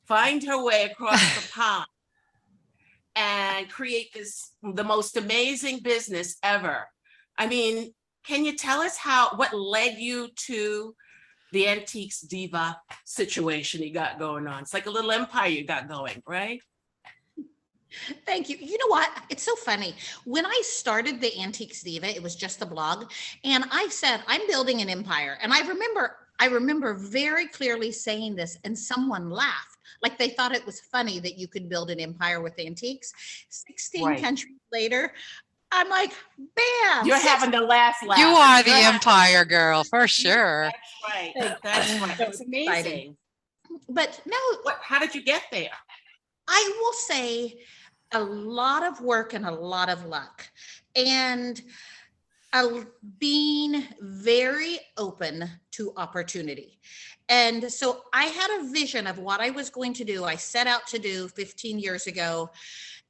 find her way across the pond and create the most amazing business ever. I mean, can you tell us what led you to the Antiques Diva situation you got going on? It's like a little empire you got going, right? Thank you. You know what? It's so funny. When I started the Antiques Diva, it was just a blog. And I said, I'm building an empire. And I remember very clearly saying this, and someone laughed. Like they thought it was funny that you could build an empire with antiques. 16 Right. countries later, I'm like, bam. You're having the last laugh. You are the You're empire girl for sure. That's right. That's right. It's amazing. But no, How did you get there? I will say a lot of work and a lot of luck, and being very open to opportunity. And so I had a vision of what I was going to do. I set out to do 15 years ago,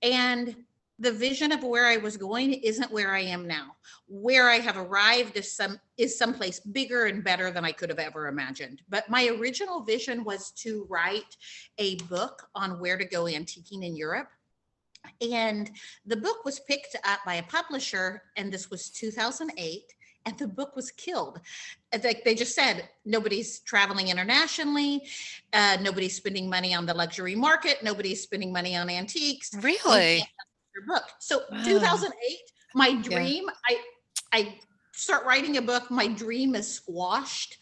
and the vision of where I was going isn't where I am now. Where I have arrived is someplace bigger and better than I could have ever imagined. But my original vision was to write a book on where to go antiquing in Europe. And the book was picked up by a publisher, and this was 2008. And the book was killed. They just said, nobody's traveling internationally. Nobody's spending money on the luxury market. Nobody's spending money on antiques. Really? Your book. So 2008, my dream, I start writing a book. My dream is squashed.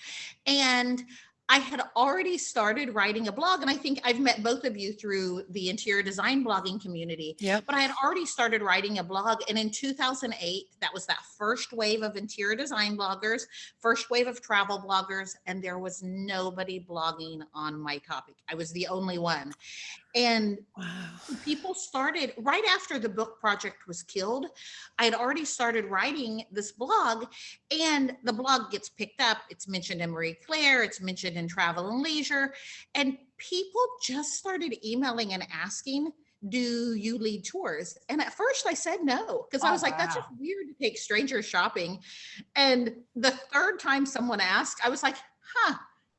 And I had already started writing a blog, and I think I've met both of you through the interior design blogging community. Yep. But I had already started writing a blog, and in 2008, that was that first wave of interior design bloggers, first wave of travel bloggers, and there was nobody blogging on my topic. I was the only one. And Wow. people started right after the book project was killed. I had already started writing this blog, and the blog gets picked up. It's mentioned in Marie Claire, it's mentioned in Travel and Leisure, and people just started emailing and asking, do you lead tours? And at first I said no, because I was like, that's just weird to take strangers shopping. And the third time someone asked, I was like,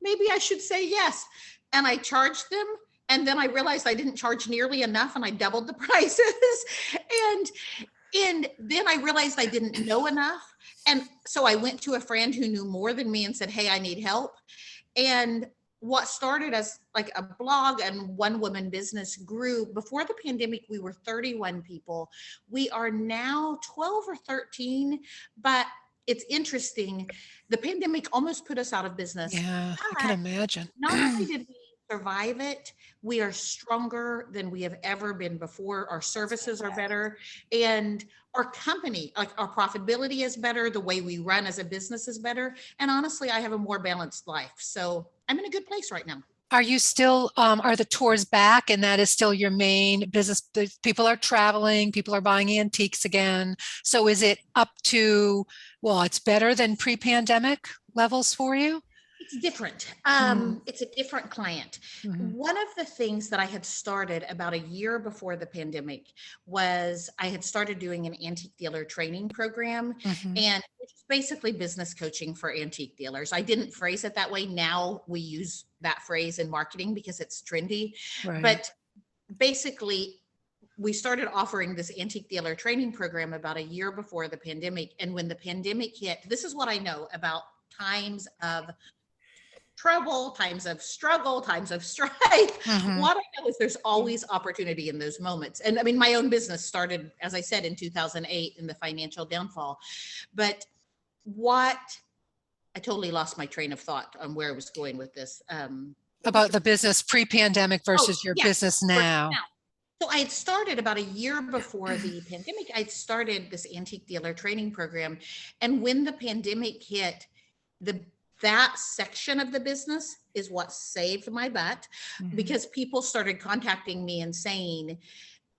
maybe I should say yes. And I charged them. And then I realized I didn't charge nearly enough, and I doubled the prices. And then I realized I didn't know enough. And so I went to a friend who knew more than me and said, hey, I need help. And what started as like a blog and one woman business grew. Before the pandemic, we were 31 people. We are now 12 or 13, but it's interesting. The pandemic almost put us out of business. Yeah, I can imagine. Not only did we survive it, we are stronger than we have ever been before. Our services are better, and our company, like our profitability is better. The way we run as a business is better. And honestly, I have a more balanced life. So I'm in a good place right now. Are you still, are the tours back, and that is still your main business? People are traveling, people are buying antiques again. So is it up to, well, it's better than pre-pandemic levels for you? It's different. It's a different client. One of the things that I had started about a year before the pandemic was I had started doing an antique dealer training program, and it's basically business coaching for antique dealers. I didn't phrase it that way. Now we use that phrase in marketing because it's trendy. Right. But basically, we started offering this antique dealer training program about a year before the pandemic. And when the pandemic hit, this is what I know about times of trouble, times of struggle, times of strife. What I know is there's always opportunity in those moments. And I mean, my own business started, as I said, in 2008 in the financial downfall. But I totally lost my train of thought on where I was going with this. About the business pre-pandemic versus your business now. So I had started about a year before the pandemic. I'd started this antique dealer training program. And when the pandemic hit, that section of the business is what saved my butt, because people started contacting me and saying,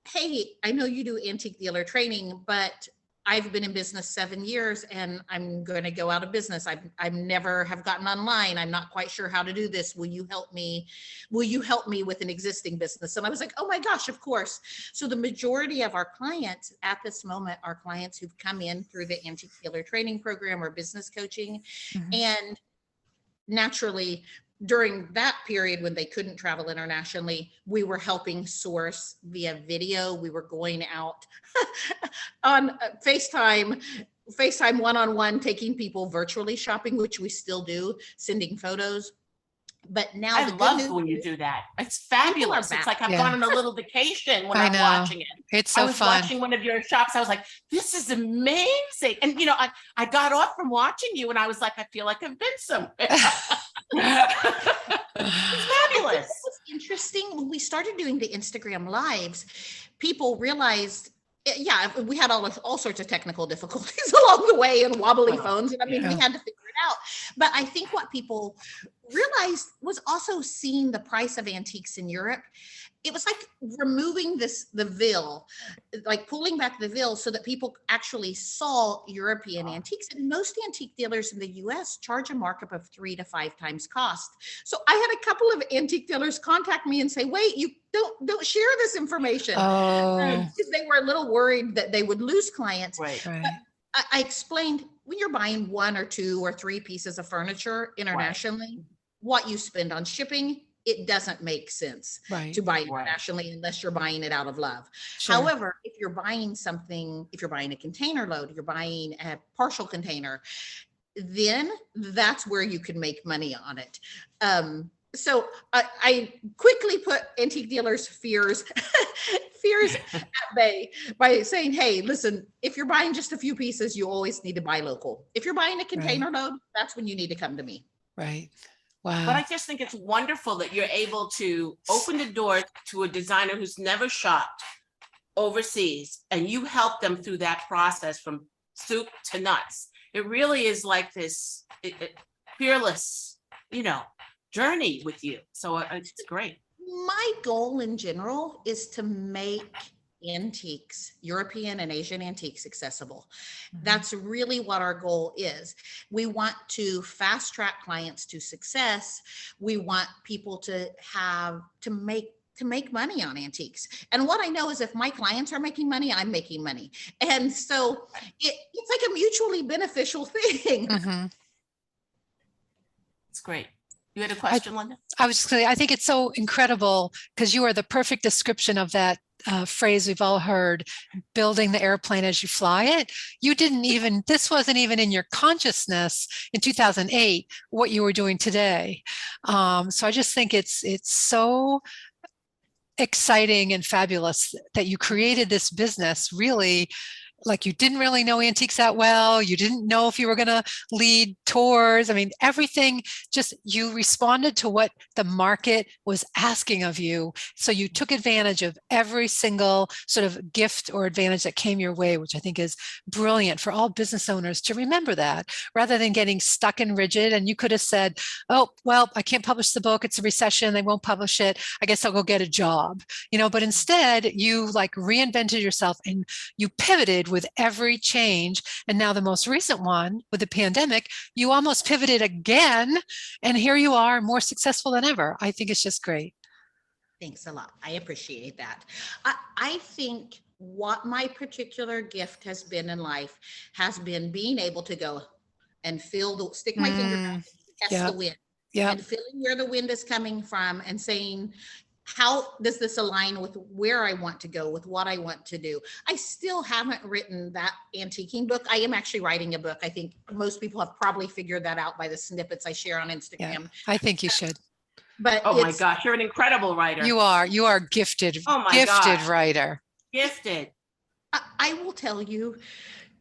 hey, I know you do antique dealer training, but I've been in business 7 years and I'm going to go out of business. I've never have gotten online. I'm not quite sure how to do this. Will you help me? Will you help me with an existing business? And I was like, oh my gosh, of course. So the majority of our clients at this moment are clients who've come in through the antique dealer training program or business coaching. And naturally, during that period when they couldn't travel internationally, we were helping source via video. We were going out on FaceTime one-on-one, taking people virtually shopping, which we still do, sending photos. But now I the good love news when you is do that. It's fabulous. back. It's like I've Yeah. gone on a little vacation when I I'm know. watching it. It's I so was fun. watching one of your shops. I was like, this is amazing. And I got off from watching you and I was like, I feel like I've been somewhere. It's fabulous. It was interesting when we started doing the Instagram lives, people realized, yeah, we had all sorts of technical difficulties along the way and wobbly Oh, phones. And I mean, we yeah. had to figure it out. But I think what people realized was also seeing the price of antiques in Europe. It was like removing the veil, like pulling back the veil so that people actually saw European antiques. And most antique dealers in the US charge a markup of 3 to 5 times cost. So I had a couple of antique dealers contact me and say, wait, you don't share this information. Oh, Because they were a little worried that they would lose clients. Right. right. I explained when you're buying 1 or 2 or 3 pieces of furniture internationally, what you spend on shipping, it doesn't make sense Right. to buy Right. internationally unless you're buying it out of love. Sure. However, if you're buying something, if you're buying a container load, you're buying a partial container, then that's where you can make money on it. So I quickly put antique dealers' fears at bay by saying, hey, listen, if you're buying just a few pieces, you always need to buy local. If you're buying a container load, that's when you need to come to me. Right. But Wow. I just think it's wonderful that you're able to open the door to a designer who's never shopped overseas and you help them through that process from soup to nuts. It really is like this fearless, journey with you. So it's great. My goal in general is to make antiques, European and Asian antiques, accessible. That's really what our goal is. We want to fast track clients to success. We want people to make money on antiques. And what I know is if my clients are making money, I'm making money. And so it's like a mutually beneficial thing. Mhm. It's great. You had a question, Linda? I was just gonna say, I think it's so incredible because you are the perfect description of that phrase we've all heard, building the airplane as you fly it. This wasn't even in your consciousness in 2008, what you were doing today. So I just think it's so exciting and fabulous that you created this business really like you didn't really know antiques that well. You didn't know if you were going to lead tours. I mean, everything, just you responded to what the market was asking of you. So you took advantage of every single sort of gift or advantage that came your way, which I think is brilliant for all business owners to remember that, rather than getting stuck and rigid. And you could have said, oh, well, I can't publish the book. It's a recession. They won't publish it. I guess I'll go get a job, but instead you like reinvented yourself and you pivoted with every change. And now the most recent one with the pandemic, you almost pivoted again. And here you are, more successful than ever. I think it's just great. Thanks a lot. I appreciate that. I think what my particular gift has been in life has been being able to go and stick my finger down, test the wind, and feeling where the wind is coming from and saying, how does this align with where I want to go, with what I want to do? I still haven't written that antiquing book. I am actually writing a book. I think most people have probably figured that out by the snippets I share on Instagram. Yeah, I think you should. But oh my gosh, you're an incredible writer. You are gifted. Oh my gifted gosh. writer. Gifted. I will tell you,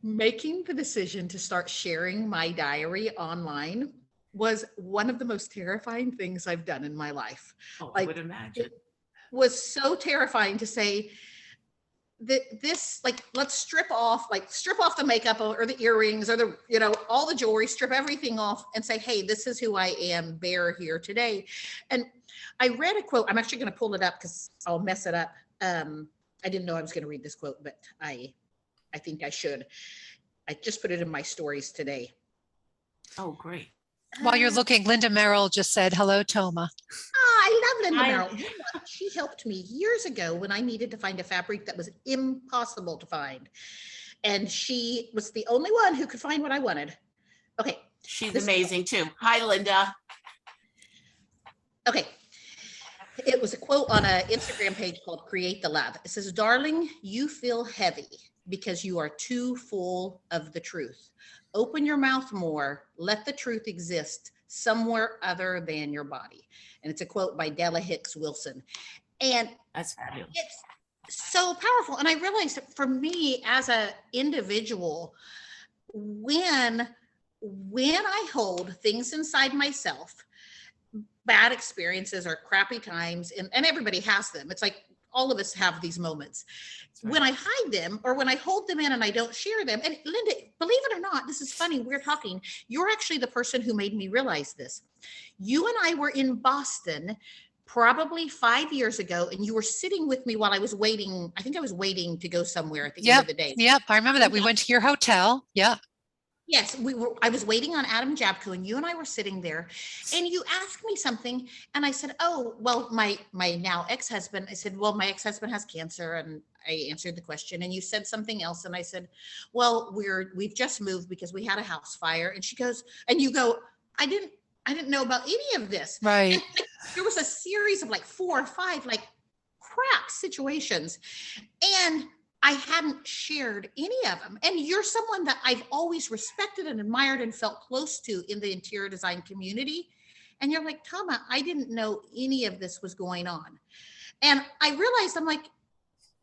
making the decision to start sharing my diary online was one of the most terrifying things I've done in my life. Oh, I would imagine. It was so terrifying to say that let's strip off the makeup or the earrings or the, all the jewelry, strip everything off and say, hey, this is who I am, bare here today. And I read a quote. I'm actually going to pull it up because I'll mess it up. I didn't know I was going to read this quote, but I think I should. I just put it in my stories today. Oh, great. While you're looking, Linda Merrill just said, hello, Toma. I love Linda Merrill. She helped me years ago when I needed to find a fabric that was impossible to find. And she was the only one who could find what I wanted. Okay. She's amazing too. Hi, Linda. Okay. It was a quote on an Instagram page called Create the Love. It says, "Darling, you feel heavy because you are too full of the truth. Open your mouth more. Let the truth exist somewhere other than your body." And it's a quote by Della Hicks Wilson. And That's fabulous. it's so powerful. And I realized that for me as an individual, when I hold things inside myself, bad experiences or crappy times, and everybody has them. It's like all of us have these moments. Right. When I hide them or when I hold them in and I don't share them, and Linda, believe it or not, this is funny, we're talking, you're actually the person who made me realize this. You and I were in Boston probably 5 years ago, and you were sitting with me while I was waiting. I think I was waiting to go somewhere at the end of the day. Yep. I remember that. We went to your hotel. Yeah. Yes, I was waiting on Adam Jabko, and you and I were sitting there, and you asked me something, and I said, "Oh, well, my now ex-husband." I said, "Well, my ex-husband has cancer," and I answered the question, and you said something else, and I said, "Well, we've just moved because we had a house fire," and she goes, and you go, I didn't know about any of this." Right. And there was a series of like 4 or 5 like crap situations, and I hadn't shared any of them. And you're someone that I've always respected and admired and felt close to in the interior design community. And you're like, "Tama, I didn't know any of this was going on." And I realized, I'm like,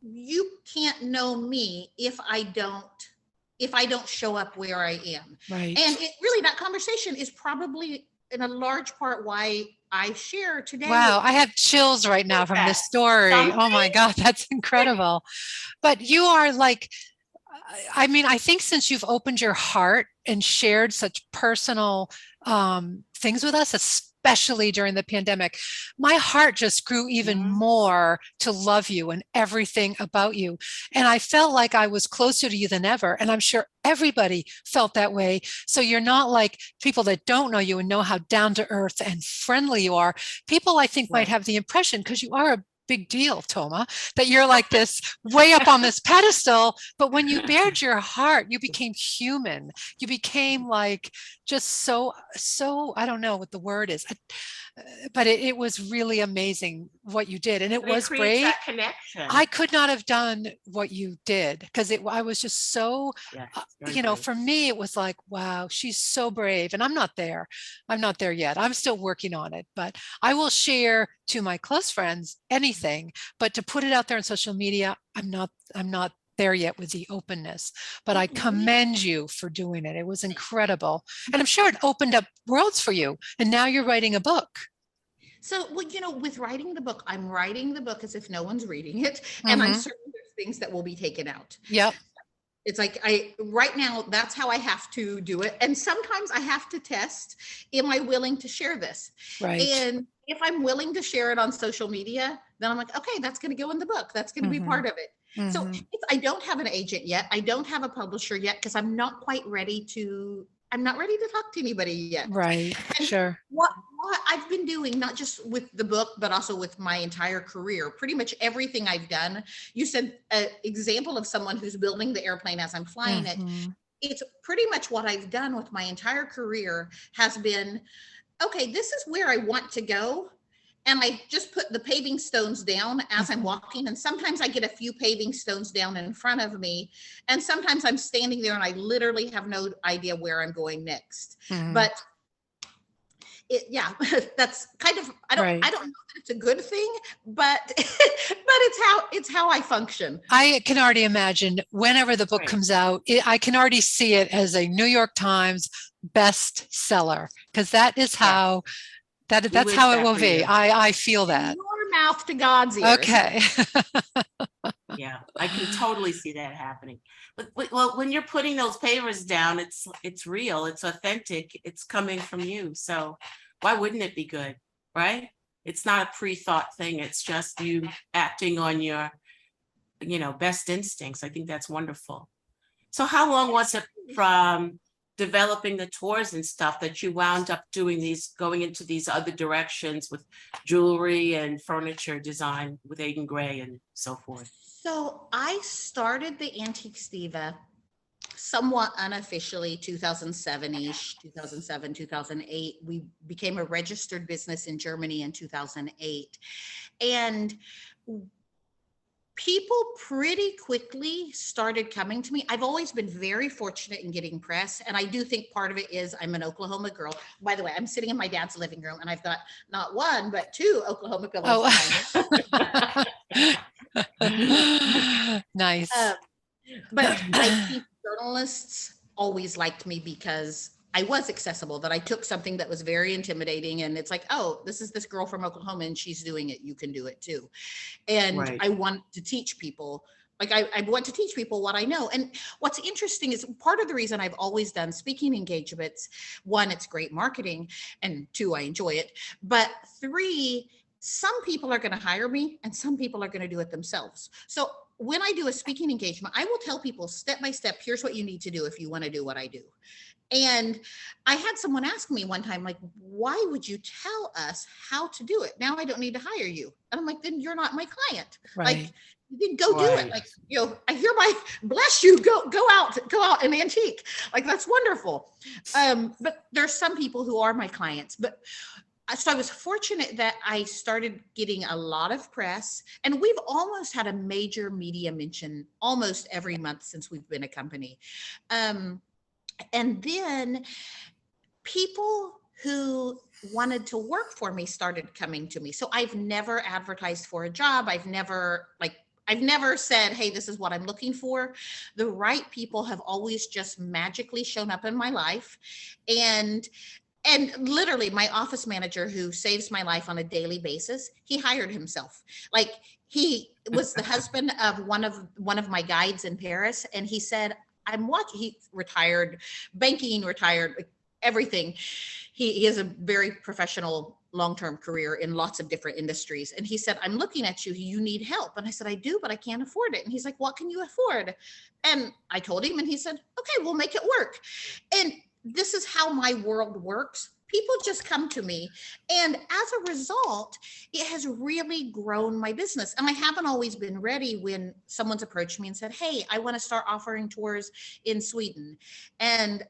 you can't know me if I don't show up where I am. Right. And it really, that conversation is probably in a large part why I share today. Wow. I have chills right now from this story. Oh my God. That's incredible. But you are like, I mean, I think since you've opened your heart and shared such personal things with us, especially during the pandemic, my heart just grew even more to love you and everything about you. And I felt like I was closer to you than ever. And I'm sure everybody felt that way. So you're not like people that don't know you and know how down to earth and friendly you are. People, I think, might have the impression, because you are a big deal, Toma, that you're like this way up on this pedestal. But when you bared your heart, you became human. You became like just so, I don't know what the word is, but it was really amazing what you did. And it was creates brave. that connection. I could not have done what you did, because I was just so, for me, it was like, wow, she's so brave. And I'm not there. I'm not there yet. I'm still working on it, but I will share to my close friends anything, but to put it out there on social media, I'm not there yet with the openness, but I commend you for doing it. It was incredible. And I'm sure it opened up worlds for you. And now you're writing a book. So, well, with writing the book, I'm writing the book as if no one's reading it. And I'm certain there's things that will be taken out. Yep. It's like right now, that's how I have to do it. And sometimes I have to test, am I willing to share this? Right. And if I'm willing to share it on social media, then I'm like, okay, that's going to go in the book. That's going to be part of it. So I don't have an agent yet. I don't have a publisher yet, because I'm not quite ready to talk to anybody yet. Right. And sure. What I've been doing, not just with the book, but also with my entire career, pretty much everything I've done. You said an example of someone who's building the airplane as I'm flying it. It's pretty much what I've done with my entire career has been, okay, this is where I want to go. And I just put the paving stones down as I'm walking. And sometimes I get a few paving stones down in front of me. And sometimes I'm standing there and I literally have no idea where I'm going next. But that's kind of, I don't know that it's a good thing, but it's how I function. I can already imagine whenever the book comes out, I can already see it as a New York Times bestseller, because that is how that's how it will be. I feel that. Your mouth to God's ears. Okay. Yeah, I can totally see that happening. But well, when you're putting those pavers down, it's real, it's authentic, it's coming from you. So why wouldn't it be good, right? It's not a pre-thought thing. It's just you acting on your, best instincts. I think that's wonderful. So how long was it from developing the tours and stuff that you wound up going into these other directions with jewelry and furniture design with Aidan Gray and so forth? So I started the Antiques Diva somewhat unofficially 2007-ish, 2007, 2008. We became a registered business in Germany in 2008. And people pretty quickly started coming to me. I've always been very fortunate in getting press. And I do think part of it is I'm an Oklahoma girl. By the way, I'm sitting in my dad's living room and I've got not one, but two Oklahoma pillows behind me. Nice. But I think journalists always liked me because I was accessible, that I took something that was very intimidating and it's like, oh, this is this girl from Oklahoma and she's doing it. You can do it too. And Right. I want to teach people, like I want to teach people what I know. And what's interesting is part of the reason I've always done speaking engagements, one, it's great marketing, and two, I enjoy it. But three, some people are going to hire me and some people are going to do it themselves. So when I do a speaking engagement, I will tell people step by step, here's what you need to do if you want to do what I do. And I had someone ask me one time, like, why would you tell us how to do it? Now I don't need to hire you. And I'm like, then you're not my client. Right. Like, then go do it. Right. Like, I hereby bless you. Go out and antique. Like, that's wonderful. But there's some people who are my clients. But so I was fortunate that I started getting a lot of press, and we've almost had a major media mention almost every month since we've been a company. And then people who wanted to work for me started coming to me. So I've never advertised for a job. I've never said, hey, this is what I'm looking for. The right people have always just magically shown up in my life. And literally my office manager, who saves my life on a daily basis, he hired himself. Like, he was the husband of one of my guides in Paris. And he said, he retired, banking, retired, everything. He has a very professional long-term career in lots of different industries. And he said, I'm looking at you, you need help. And I said, I do, but I can't afford it. And he's like, what can you afford? And I told him, and he said, okay, we'll make it work. And this is how my world works. People just come to me. And as a result, it has really grown my business. And I haven't always been ready when someone's approached me and said, hey, I want to start offering tours in Sweden. And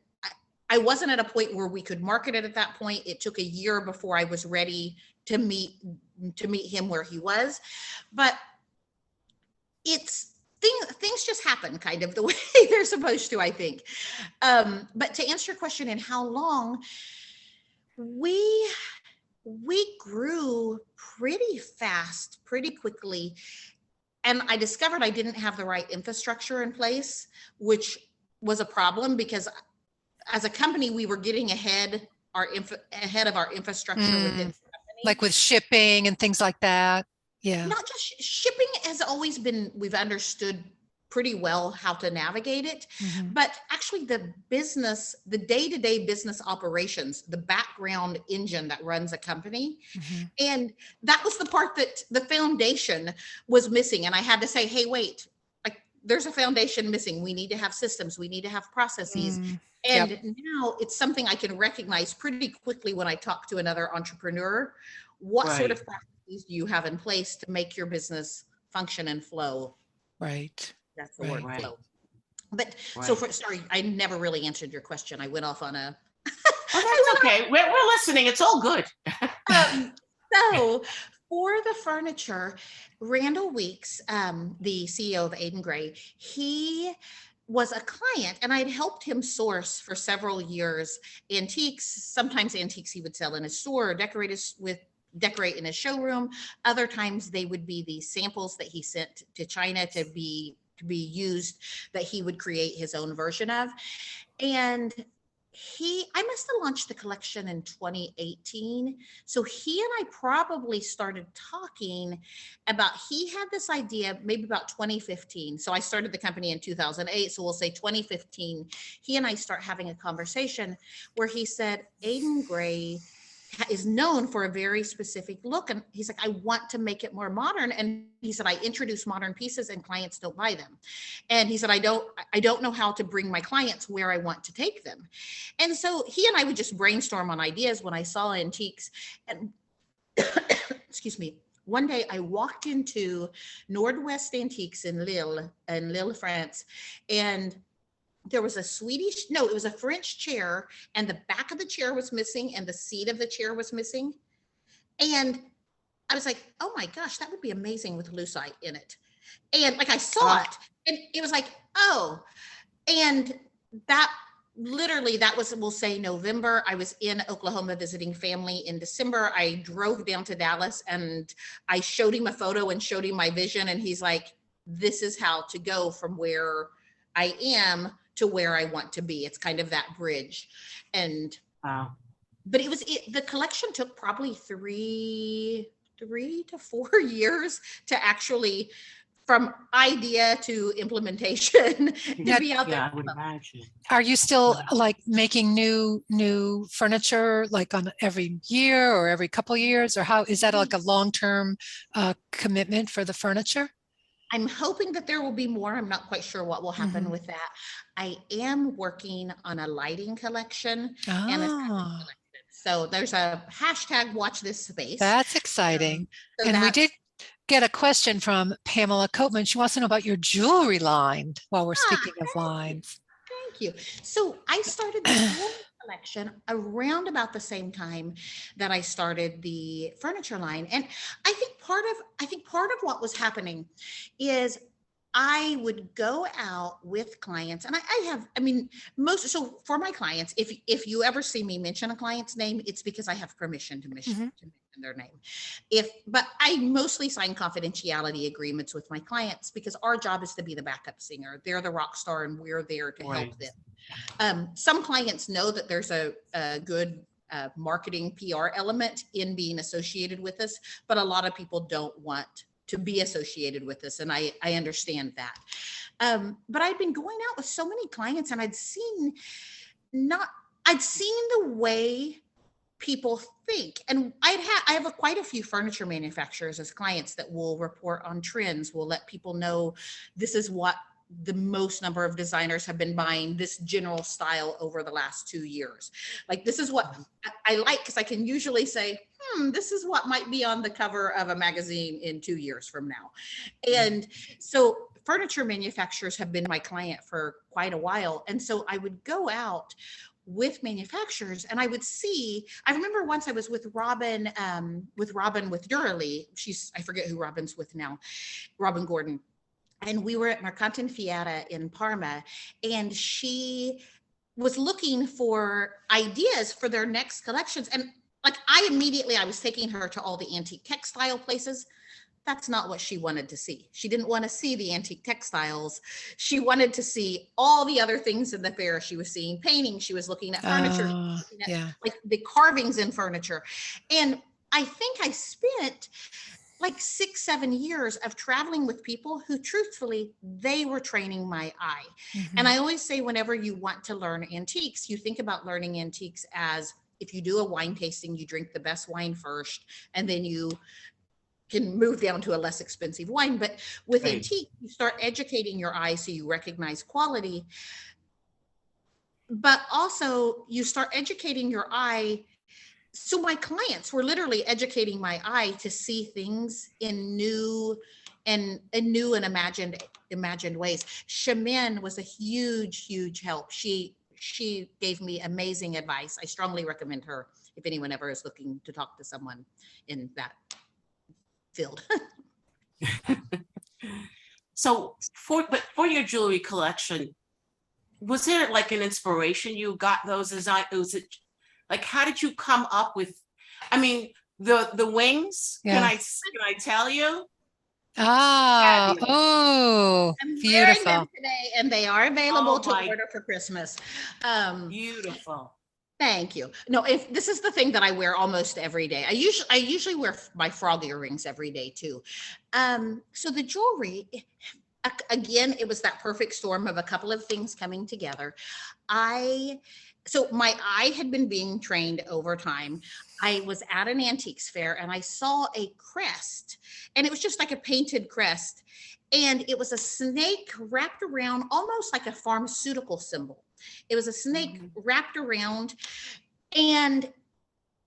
I wasn't at a point where we could market it at that point. It took a year before I was ready to meet him where he was. But things just happen kind of the way they're supposed to, I think. But to answer your question, in how long, we grew pretty fast, pretty quickly. And I discovered I didn't have the right infrastructure in place, which was a problem because as a company, we were getting ahead of our infrastructure within the company. Like with shipping and things like that. Yeah. Not just shipping has always been, we've understood pretty well how to navigate it, but actually the day-to-day business operations, the background engine that runs a company. And that was the part that the foundation was missing. And I had to say, hey, wait, like, there's a foundation missing. We need to have systems. We need to have processes. And now it's something I can recognize pretty quickly when I talk to another entrepreneur. What sort of processes do you have in place to make your business function and flow? Right. That's the word, Right. flow. But so sorry, I never really answered your question. I went off on a. Oh, that's okay. We're listening. It's all good. So for the furniture, Randall Weeks, the CEO of Aiden Gray, he was a client and I'd helped him source for several years antiques. Sometimes antiques he would sell in his store or decorate in his showroom. Other times they would be the samples that he sent to China to be used, that he would create his own version of. And I must have launched the collection in 2018. So he and I probably started talking about, he had this idea maybe about 2015. So I started the company in 2008. So we'll say 2015, he and I start having a conversation where he said, Aiden Gray is known for a very specific look. And he's like, I want to make it more modern. And he said, I introduce modern pieces and clients don't buy them. And he said, I don't know how to bring my clients where I want to take them. And so he and I would just brainstorm on ideas when I saw antiques. And excuse me, one day I walked into Nordwest Antiques in Lille, France. And there was a Swedish, no, it was a French chair, and the back of the chair was missing and the seat of the chair was missing. And I was like, oh my gosh, that would be amazing with lucite in it. And like I saw it and it was like, oh, and that literally, that was, we'll say November. I was in Oklahoma visiting family in December. I drove down to Dallas and I showed him a photo and showed him my vision. And he's like, this is how to go from where I am to where I want to be. It's kind of that bridge. And, Wow. but the collection took probably three to 4 years to actually, from idea to implementation, to be out Yeah, there. I would imagine. Are you still like making new furniture like on every year or every couple years, or how is that like a long-term commitment for the furniture? I'm hoping that there will be more. I'm not quite sure what will happen Mhm. with that. I am working on a lighting collection and a fabric Ah, collection. So there's a hashtag watch this space. that's exciting. So And we that's- did get a question from Pamela Coatman. She wants to know about your jewelry line while we're speaking of lines. Thank you. So I started the jewelry collection around about the same time that I started the furniture line. And I think part of what was happening is I would go out with clients and so for my clients, if you ever see me mention a client's name, it's because I have permission to mention their name. But I mostly sign confidentiality agreements with my clients because our job is to be the backup singer. They're the rock star and we're there to help them. Some clients know that there's a good marketing PR element in being associated with us, but a lot of people don't want to be associated with us. And I understand that. But I'd been going out with so many clients and I'd seen the way people think. And I have quite a few furniture manufacturers as clients that will report on trends, will let people know this is what the most number of designers have been buying this general style over the last 2 years. Like, this is what I like, because I can usually say, this is what might be on the cover of a magazine in 2 years from now. And so furniture manufacturers have been my client for quite a while. And so I would go out with manufacturers and I remember once I was with Robin with Duralee. I forget who Robin's with now, Robin Gordon. And we were at Mercantin Fiera in Parma, and she was looking for ideas for their next collections. And like, I was taking her to all the antique textile places. That's not what she wanted to see. She didn't want to see the antique textiles. She wanted to see all the other things in the fair. She was seeing paintings. She was looking at furniture, like the carvings in furniture. And I think I spent like 6-7 years of traveling with people who truthfully, they were training my eye. And I always say, whenever you want to learn antiques, you think about learning antiques as, if you do a wine tasting, you drink the best wine first, and then you can move down to a less expensive wine. But with antique, you start educating your eye so you recognize quality. But also you start educating your eye. So my clients were literally educating my eye to see things in new and imagined ways. Shemin was a huge help. She gave me amazing advice. I strongly recommend her if anyone ever is looking to talk to someone in that field. So for your jewelry collection, was there like an inspiration you got those design? Was it like, how did you come up with, I mean, the wings? Yeah. Can I tell you? Ah, Fabulous. oh, I'm wearing beautiful. them today, and they are available to my- order for Christmas. Beautiful. Thank you. No, if this is the thing that I wear almost every day. I usually wear my frog earrings every day too. So the jewelry, again, it was that perfect storm of a couple of things coming together. So my eye had been being trained over time. I was at an antiques fair and I saw a crest, and it was just like a painted crest. And it was a snake wrapped around, almost like a pharmaceutical symbol. It was a snake wrapped around, and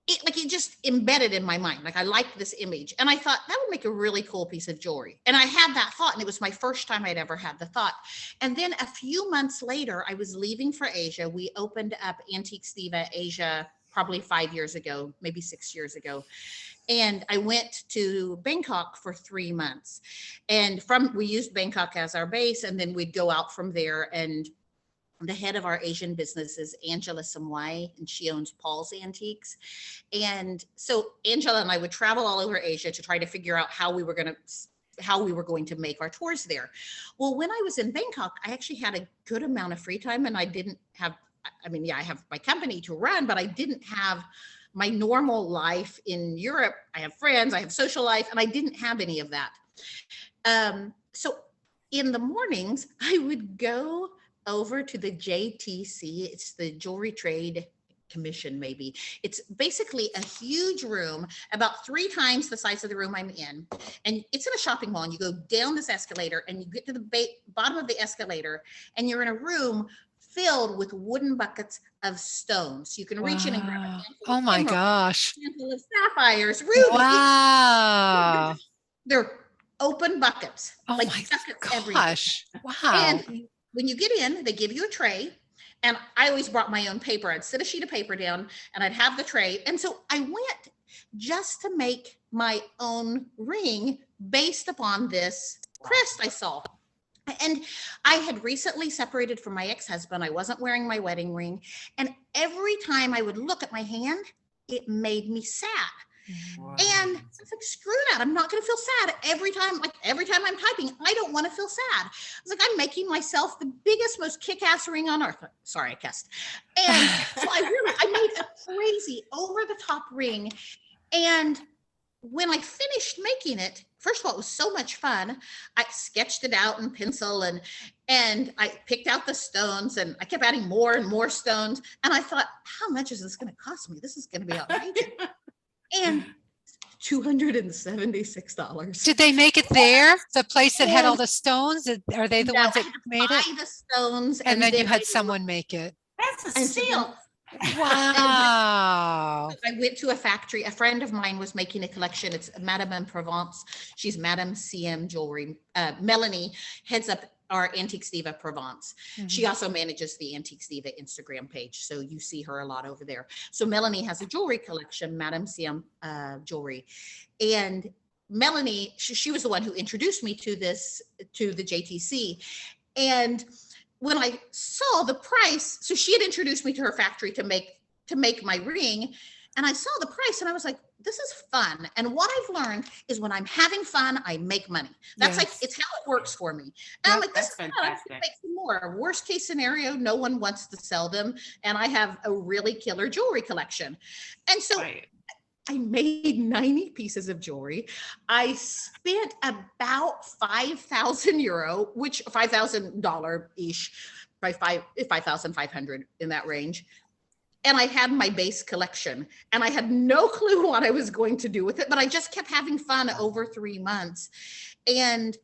it just embedded in my mind. Like I liked this image and I thought that would make a really cool piece of jewelry. And I had that thought and it was my first time I'd ever had the thought. And then a few months later, I was leaving for Asia. We opened up Antiques Diva Asia probably 5 years ago, maybe 6 years ago. And I went to Bangkok for 3 months and we used Bangkok as our base and then we'd go out from there. And the head of our Asian business is Angela Samwai, and she owns Paul's Antiques. And so Angela and I would travel all over Asia to try to figure out how we were going to make our tours there. Well, when I was in Bangkok, I actually had a good amount of free time and I didn't have, I have my company to run, but I didn't have my normal life in Europe. I have friends, I have social life, and I didn't have any of that. So in the mornings, I would go over to the JTC. It's the Jewelry Trade Commission, maybe. It's basically a huge room, about 3 times the size of the room I'm in. And it's in a shopping mall. And you go down this escalator and you get to the bottom of the escalator and you're in a room filled with wooden buckets of stones. You can reach in and grab a handful Oh of my emeralds, gosh. a handful of sapphires, rubies. Wow. They're open buckets. Oh like my buckets everywhere. gosh. Wow. And when you get in, they give you a tray. And I always brought my own paper. I'd sit a sheet of paper down and I'd have the tray. And so I went just to make my own ring based upon this crest I saw. And I had recently separated from my ex-husband. I wasn't wearing my wedding ring. And every time I would look at my hand, it made me sad. Wow. And I was like, screw that. I'm not going to feel sad every time I'm typing. I don't want to feel sad. I was like, I'm making myself the biggest, most kick-ass ring on earth. Sorry, I cussed. And so I made a crazy over-the-top ring. And when I finished making it, first of all, it was so much fun. I sketched it out in pencil and I picked out the stones and I kept adding more and more stones. And I thought, how much is this going to cost me? This is going to be outrageous. And $276. Did they make it there? The place that had all the stones? Are they the No, ones I that had to made buy it? the stones And then you had I- someone make it. That's a and so steal. Wow. I went to a factory. A friend of mine was making a collection. It's Madame in Provence. She's Madame CM Jewelry. Melanie heads up our Antiques Diva Provence. She Mhm. also manages the Antiques Diva Instagram page. So you see her a lot over there. So Melanie has a jewelry collection, Madame CM Jewelry. And Melanie, she was the one who introduced me to the JTC. And when I saw the price, so she had introduced me to her factory to make my ring. And I saw the price and I was like, this is fun. And what I've learned is when I'm having fun, I make money. That's like, Yes. it's how it works for me. And I'm like, this That's is fun. I can fantastic. make some more. Worst case scenario, no one wants to sell them. And I have a really killer jewelry collection. And so Right. I made 90 pieces of jewelry. I spent about 5,000 euro, which $5,000-ish, by 5,500 in that range. And I had my base collection and I had no clue what I was going to do with it, but I just kept having fun over 3 months. And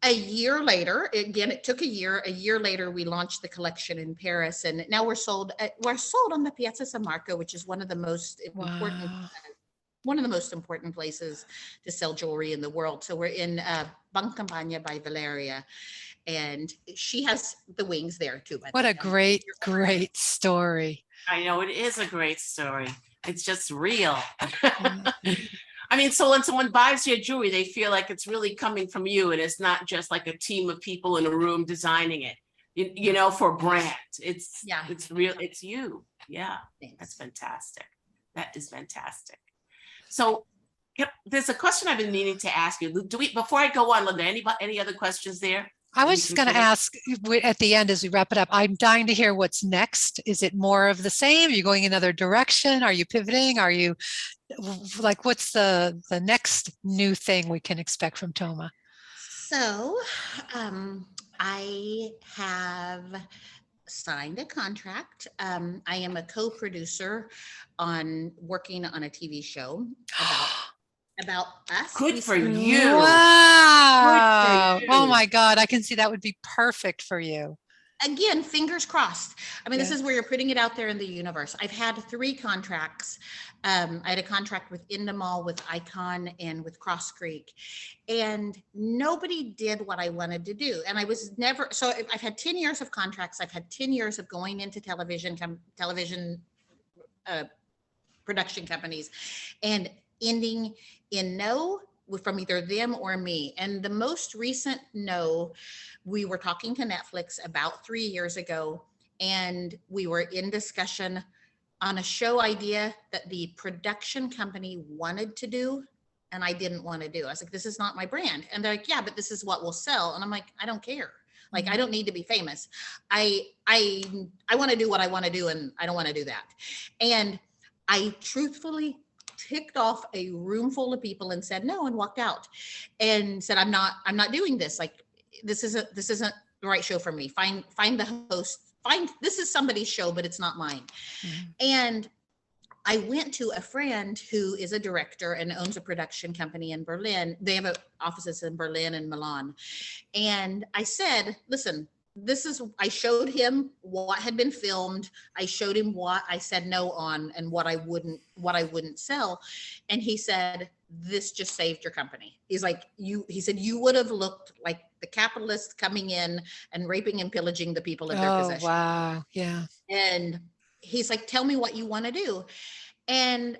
a year later, again, it took a year later, we launched the collection in Paris and now we're sold on the Piazza San Marco, which is one of the most important Wow. places to sell jewelry in the world. So we're in Bancampagna by Valeria, and she has the wings there too. What a great, great story. I know it is a great story. It's just real. Yeah. I mean, so when someone buys your jewelry, they feel like it's really coming from you and it's not just like a team of people in a room designing it, you know, for brand. It's real. It's you. Yeah, that's fantastic. That is fantastic. So there's a question I've been meaning to ask you. Before I go on, Linda, any other questions there? I was just going to ask at the end as we wrap it up, I'm dying to hear what's next. Is it more of the same? Are you going another direction? Are you pivoting? Are you like, what's the next new thing we can expect from Toma? So I have signed a contract. I am a co-producer working on a TV show about us. Good for you. Wow. Good for Oh you. my God. I can see that would be perfect for you. again, fingers crossed. I mean, this Yeah. is where you're putting it out there in the universe. I've had 3 contracts. I had a contract with Endemol, with Icon, and with Cross Creek, and nobody did what I wanted to do. And I was never, so I've had 10 years of contracts. I've had 10 years of going into television production companies and ending in no from either them or me. And the most recent no, we were talking to Netflix about 3 years ago, and we were in discussion on a show idea that the production company wanted to do and I didn't want to do. I was like, this is not my brand. And they're like, yeah, but this is what will sell. And I'm like, I don't care. Like, I don't need to be famous. I want to do what I want to do, and I don't want to do that. And I truthfully ticked off a room full of people and said no, and walked out and said, I'm not doing this. Like, this isn't the right show for me. Find the host. This is somebody's show, but it's not mine. And I went to a friend who is a director and owns a production company in Berlin. They have offices in Berlin and Milan. And I said, listen, I showed him what had been filmed. I showed him what I said no on and what I wouldn't sell. And he said, this just saved your company. He's like, he said, you would have looked like the capitalists coming in and raping and pillaging the people of their possession. Wow. Yeah. And he's like, tell me what you want to do. And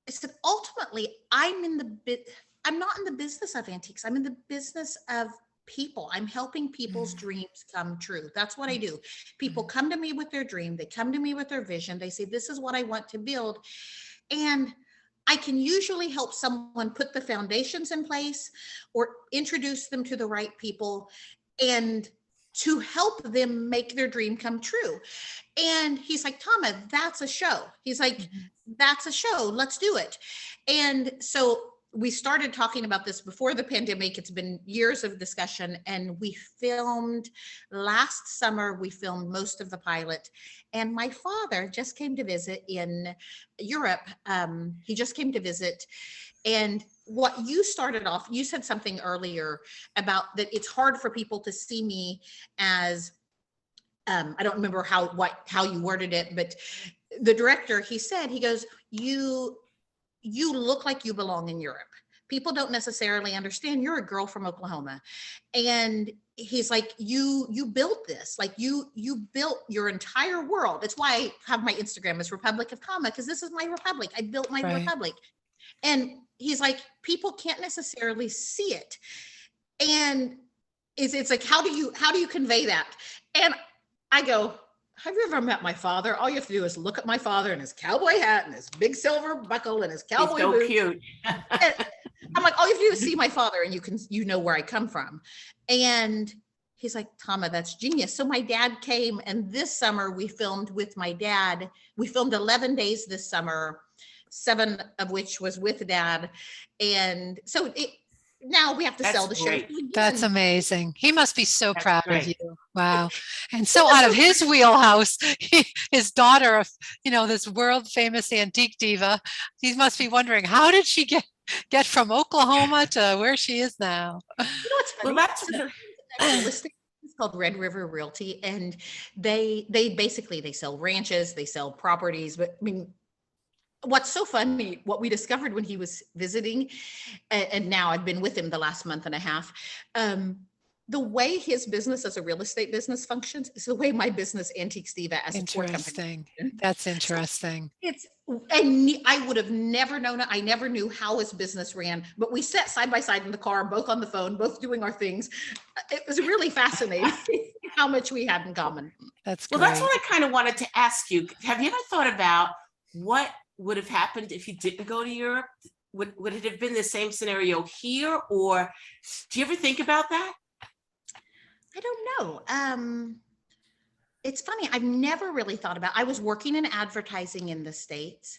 I said, ultimately, I'm not in the business of antiques. I'm in the business of people. I'm helping people's dreams come true. That's what I do. People come to me with their dream. They come to me with their vision. They say, this is what I want to build. And I can usually help someone put the foundations in place or introduce them to the right people and to help them make their dream come true. And he's like, Tama, that's a show. He's like, that's a show. Let's do it. And so we started talking about this before the pandemic. It's been years of discussion, and we filmed last summer. We filmed most of the pilot, and my father just came to visit in Europe. He just came to visit. And what you started off, you said something earlier about that it's hard for people to see me as, I don't remember how you worded it, but the director, he goes, you look like you belong in Europe. People don't necessarily understand you're a girl from Oklahoma. And he's like, you built this, like you built your entire world. It's why I have my Instagram as Republic of Tama, because this is my republic. I built my republic. And he's like, people can't necessarily see it. And it's like, how do you convey that? And I go, have you ever met my father? All you have to do is look at my father and his cowboy hat and his big silver buckle and his cowboy He's so boots. cute. I'm like, all you have to do is see my father and you know where I come from. And he's like, Tama, that's genius. So my dad came, and this summer we filmed with my dad. We filmed 11 days this summer, 7 of which was with dad. And so now we have to sell the show. Great. That's amazing. He must be so That's proud great. of you. Wow. And so out of his wheelhouse, his daughter, this world famous antique diva, he must be wondering, how did she get from Oklahoma to where she is now? You know what's funny? Well, that's Real estate. It's called Red River Realty, and they basically sell ranches, they sell properties. But I mean, what's so funny, what we discovered when he was visiting, and now I've been with him the last month and a half, the way his business as a real estate business functions is the way my business, Antiques Diva, as a tour company. Interesting. That's interesting. And I would have never known it. I never knew how his business ran, but we sat side by side in the car, both on the phone, both doing our things. It was really fascinating how much we had in common. That's Well, great. that's what I kind of wanted to ask you. Have you ever thought about what would have happened if you didn't go to Europe? Would it have been the same scenario here, or do you ever think about that? I don't know. It's funny. I've never really thought about, I was working in advertising in the States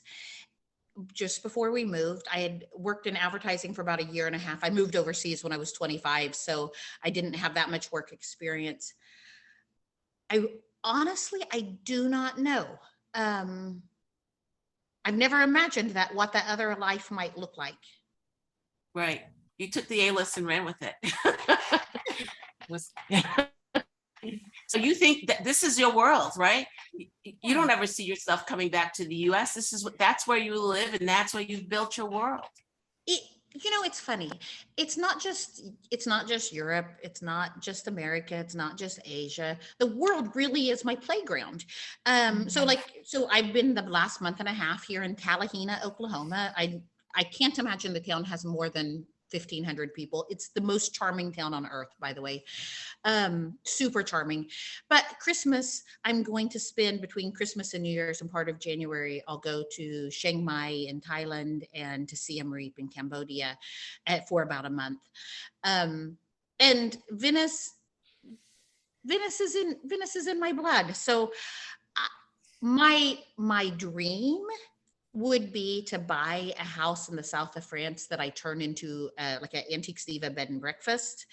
just before we moved. I had worked in advertising for about 1.5 years. I moved overseas when I was 25, so I didn't have that much work experience. I do not know. I've never imagined what that other life might look like. Right. You took the A-list and ran with it. So you think that this is your world, right? You don't ever see yourself coming back to the US. That's where you live and that's where you've built your world. It's funny. It's not just Europe. It's not just America. It's not just Asia. The world really is my playground. So I've been the last month and a half here in Tallahena, Oklahoma. I can't imagine the town has more than 1,500 people. It's the most charming town on earth, by the way. Super charming. But Christmas, I'm going to spend between Christmas and New Year's and part of January, I'll go to Chiang Mai in Thailand and to Siem Reap in Cambodia for about a month. And Venice is in my blood. So my dream would be to buy a house in the south of France that I turn into like an Antique Diva bed and breakfast.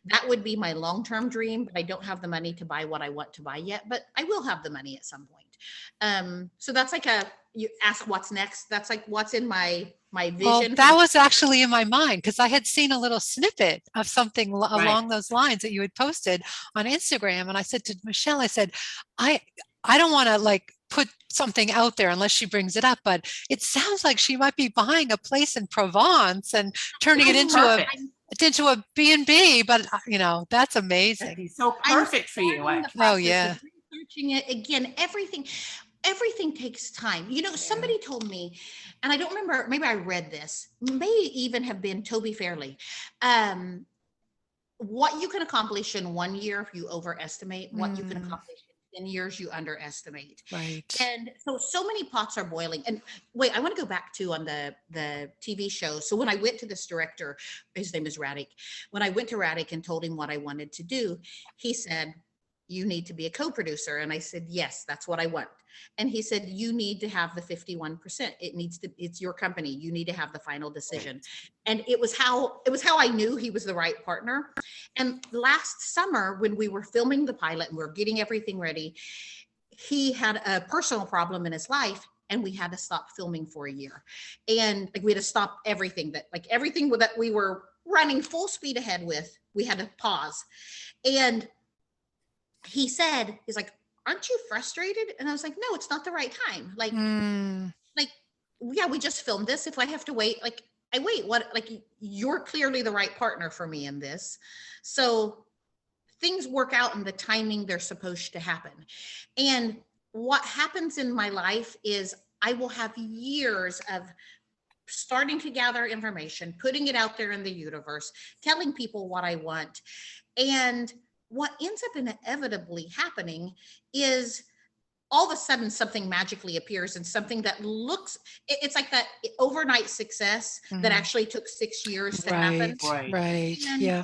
That would be my long-term dream, but I don't have the money to buy what I want to buy yet, but I will have the money at some point. So that's like you ask what's next. That's like what's in my vision. Well, that was actually in my mind because I had seen a little snippet of something along those lines that you had posted on Instagram. And I said to Michelle, I said, I don't want to like put something out there unless she brings it up, but it sounds like she might be buying a place in Provence and turning it into a B&B, but that's amazing. That'd be so perfect for you. Oh yeah. Researching it again, everything takes time. Somebody told me, and I don't remember, maybe I read this, may even have been Toby Fairley. What you can accomplish in 1 year, if you overestimate, what you can accomplish in years you underestimate. Right. And so many pots are boiling. And wait, I want to go back to on the TV show. So when I went to this director, his name is Radek. When I went to Radek and told him what I wanted to do, he said, you need to be a co-producer. And I said, yes, that's what I want. And he said, you need to have the 51%. It's your company. You need to have the final decision. And it was how I knew he was the right partner. And last summer, when we were filming the pilot and we were getting everything ready, he had a personal problem in his life and we had to stop filming for a year. And we had to stop everything that we were running full speed ahead with, we had to pause. And he's like, aren't you frustrated? And I was like, no, it's not the right time. Yeah, we just filmed this. If I have to wait, I wait, you're clearly the right partner for me in this. So things work out in the timing they're supposed to happen. And what happens in my life is I will have years of starting to gather information, putting it out there in the universe, telling people what I want. And what ends up inevitably happening is all of a sudden something magically appears and something that it's like that overnight success that actually took 6 years to happen. Right. And yeah.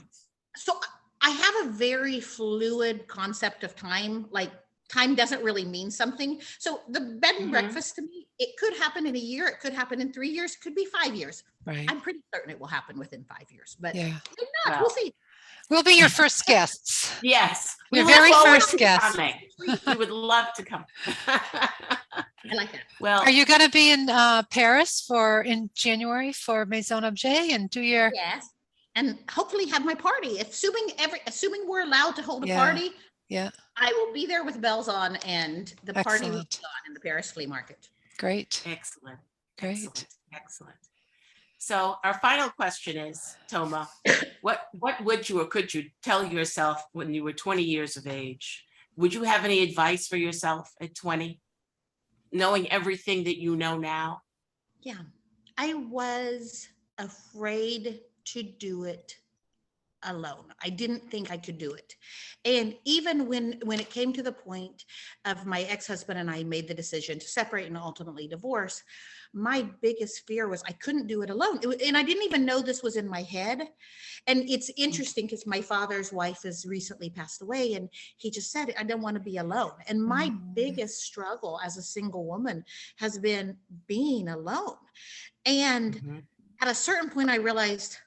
So I have a very fluid concept of time. Like time doesn't really mean something. So the bed and breakfast to me, it could happen in a year. It could happen in 3 years. It could be 5 years. Right. I'm pretty certain it will happen within 5 years, but yeah. maybe not. We'll see. We'll be your first guests. Yes. Your very first guest. We would love to come. I like that. Well, are you going to be in Paris in January for Maison Objet and do your? Yes. And hopefully have my party. Assuming we're allowed to hold a party. Yeah. I will be there with bells on and the party will be on in the Paris flea market. Great. Excellent. Great. Excellent. So our final question is, Toma, what would you or could you tell yourself when you were 20 years of age? Would you have any advice for yourself at 20, knowing everything that you know now? Yeah, I was afraid to do it alone. I didn't think I could do it. And even when it came to the point of my ex-husband and I made the decision to separate and ultimately divorce, my biggest fear was I couldn't do it alone. And I didn't even know this was in my head. And it's interesting because my father's wife has recently passed away and he just said, I don't want to be alone. And my biggest struggle as a single woman has been being alone. And at a certain point, I realized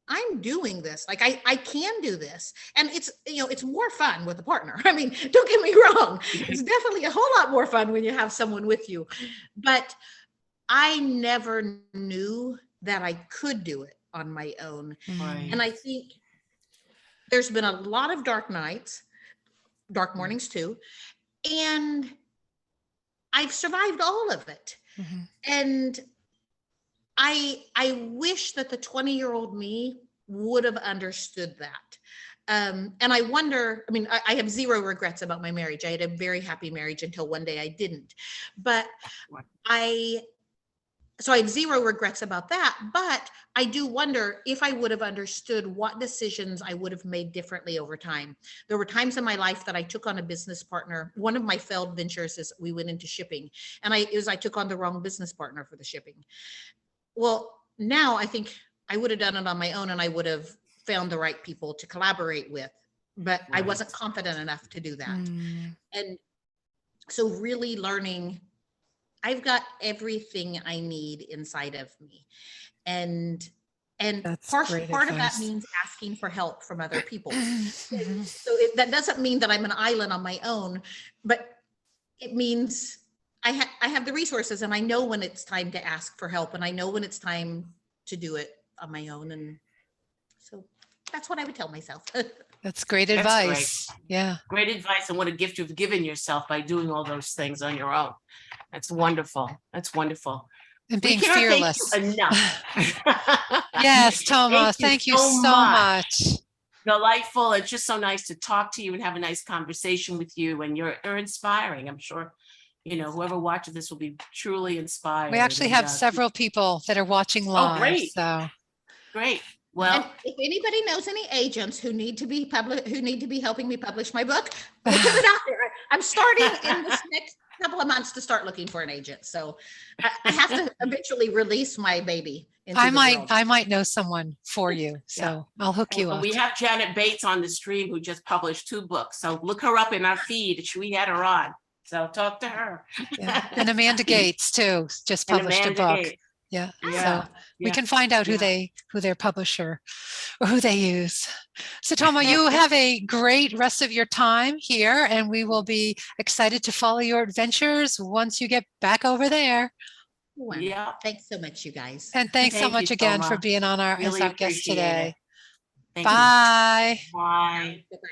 I'm doing this. Like I can do this. And it's more fun with a partner. I mean, don't get me wrong. It's definitely a whole lot more fun when you have someone with you. But I never knew that I could do it on my own. Right. And I think there's been a lot of dark nights. dark mornings too. And I've survived all of it. Mhm. And I wish that the 20-year-old me would have understood that. And I wonder, I mean, I have zero regrets about my marriage. I had a very happy marriage until one day I didn't. But so I have zero regrets about that. But I do wonder if I would have understood what decisions I would have made differently over time. There were times in my life that I took on a business partner. One of my failed ventures is we went into shipping, and I took on the wrong business partner for the shipping. Well, now I think I would have done it on my own, and I would have found the right people to collaborate with, but I wasn't confident enough to do that. Mm. And so really learning, I've got everything I need inside of me. And That's part great of that advice. means asking for help from other people. Mhm. So that doesn't mean that I'm an island on my own, but it means I have the resources, and I know when it's time to ask for help, and I know when it's time to do it on my own. And so that's what I would tell myself. That's great That's great. advice. Yeah. Great advice, and what a gift you've given yourself by doing all those things on your own. That's wonderful. That's wonderful. And We being cannot fearless. thank you enough. Yes, Toma, thank you so much. Delightful. It's just so nice to talk to you and have a nice conversation with you, and you're inspiring. I'm sure, whoever watches this will be truly inspired. We actually and, have several people that are watching live. great. So Great. And Well, if anybody knows any agents who need to be helping me publish my book, put it out there. I'm starting in this next couple of months to start looking for an agent. So I have to eventually release my baby into the world. I might know someone for you. So I'll hook you and up. we have Janet Bates on the stream who just published 2 books. So look her up in our feed. We had her on. So talk to her. Yeah. And Amanda Gates too, just And published a Amanda book. Gates. Yeah. Yeah. So we Yeah. can find out who their publisher or who they use. So Toma, you have a great rest of your time here, and we will be excited to follow your adventures once you get back over there. Wonderful. Yeah. Thanks so much, you guys. And thanks so Thank you, much again for Toma. being on as Really our guest appreciate today. it. Thank you. Bye. Bye. Bye-bye.